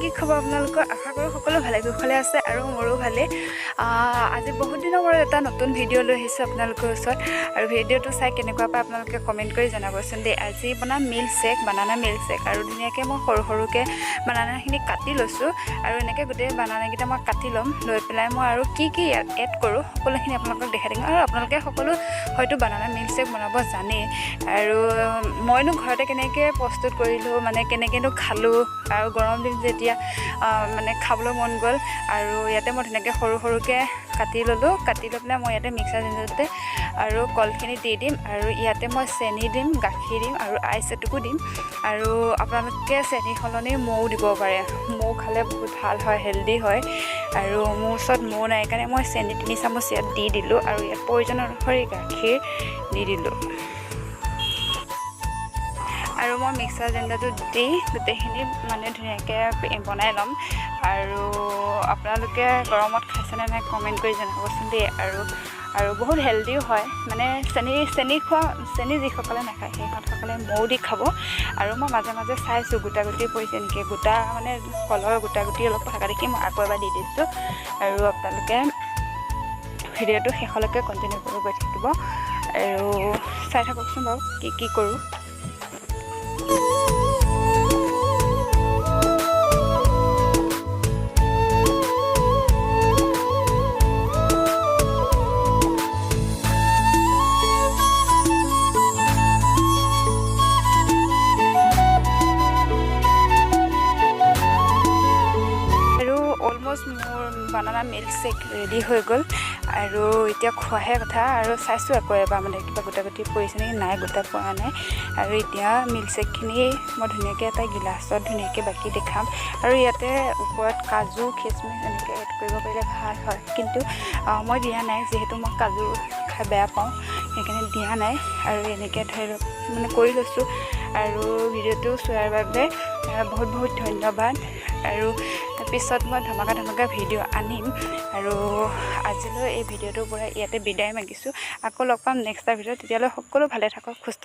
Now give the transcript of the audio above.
কি খবৰ আপোনালোকৰ আশা কৰোঁ সকলো ভালে কুশলে আছে আৰু মোৰো ভালে আজি বহুত দিনৰ মূৰত এটা নতুন ভিডিঅ' লৈ আহিছোঁ আপোনালোকৰ ওচৰত আৰু ভিডিঅ'টো চাই কেনেকুৱা পায় আপোনালোকে কমেণ্ট কৰি জনাবচোন দেই আজি বনাম মিল্ক শ্বেক বানানা মিল্ক শ্বেক আৰু ধুনীয়াকৈ মই সৰুকৈ বানানাখিনি কাটি লৈছোঁ আৰু এনেকৈ গোটেই বানানাকেইটা মই কাটি ল'ম লৈ পেলাই মই আৰু কি ইয়াত এড কৰোঁ সকলোখিনি আপোনালোকক দেখাই দিম আৰু আপোনালোকে সকলো হয়তো বানানা মিল্ক শ্বেক বনাব জানেই আৰু মইনো ঘৰতে কেনেকৈ প্ৰস্তুত কৰিলোঁ মানে কেনেকৈনো খালোঁ আৰু গৰম দিন যেতিয়া মানে খাবলৈ মন গ'ল আৰু ইয়াতে মই ধুনীয়াকৈ সৰুকৈ কাটি ল'লোঁ কাটি লৈ পেলাই মই ইয়াতে মিক্সাৰ গ্ৰাইণ্ডাৰতে আৰু কলখিনি দি দিম আৰু ইয়াতে মই চেনি দিম গাখীৰ দিম আৰু আইচ এটুকু দিম আৰু আপোনালোকে চেনি সলনি মৌ দিব পাৰে মৌ খালে বহুত ভাল হয় হেল্ডি হয় আৰু মোৰ ওচৰত মৌ নাই কাৰণে মই চেনি 3 চামুচ ইয়াত দি দিলোঁ আৰু ইয়াত প্ৰয়োজন অনুসৰি গাখীৰ দি দিলোঁ আৰু মই মিক্সাৰ গ্ৰাইণ্ডাৰটো দি গোটেইখিনি মানে ধুনীয়াকৈ বনাই ল'ম আৰু আপোনালোকে গৰমত খাইছেনে নাই কমেণ্ট কৰি জনাবচোন দেই আৰু বহুত হেল্ডিও হয় মানে চেনি যিসকলে নাখায় সেইসকলে মৌ দি খাব আৰু মই মাজে মাজে চাইছোঁ গোটা গুটি পৰিছে নেকি গোটা মানে কলৰ গোটা গুটি অলপ থকা দেখি মই আকৌ এবাৰ দি দিছোঁ আৰু আপোনালোকে ভিডিঅ'টো শেষলৈকে কণ্টিনিউ কৰি গৈ থাকিব আৰু চাই থাককচোন বাৰু কি কৰোঁ অলমষ্ট মোৰ বানানা মিল্ক শ্বেক ৰেডি হৈ গ'ল আৰু এতিয়া খোৱাহে কথা আৰু চাইছোঁ আকৌ এবাৰ মানে কিবা গোটা গুটি পৰিছে নেকি নাই গোটা পৰা নাই আৰু এতিয়া মিল্ক শ্বেকখিনি মই ধুনীয়াকৈ এটা গিলাচত ধুনীয়াকৈ বাকি দেখাম আৰু ইয়াতে ওপৰত কাজু খিচমিচ এনেকৈ এড কৰিব পাৰিলে ভাল হয় কিন্তু মই দিয়া নাই যিহেতু মই কাজু খাই বেয়া পাওঁ সেইকাৰণে দিয়া নাই আৰু এনেকৈ ধৰি লওক মানে কৰি লৈছোঁ আৰু ভিডিঅ'টো চোৱাৰ বাবে বহুত বহুত ধন্যবাদ আৰু পিছত মই ধমাকা ভিডিঅ' আনিম আৰু আজিলৈ এই ভিডিঅ'টোৰ পৰা ইয়াতে বিদায় মাগিছোঁ আকৌ লগ পাম নেক্সট এটা ভিডিঅ'ত তেতিয়ালৈ সকলো ভালে থাকক সুস্থ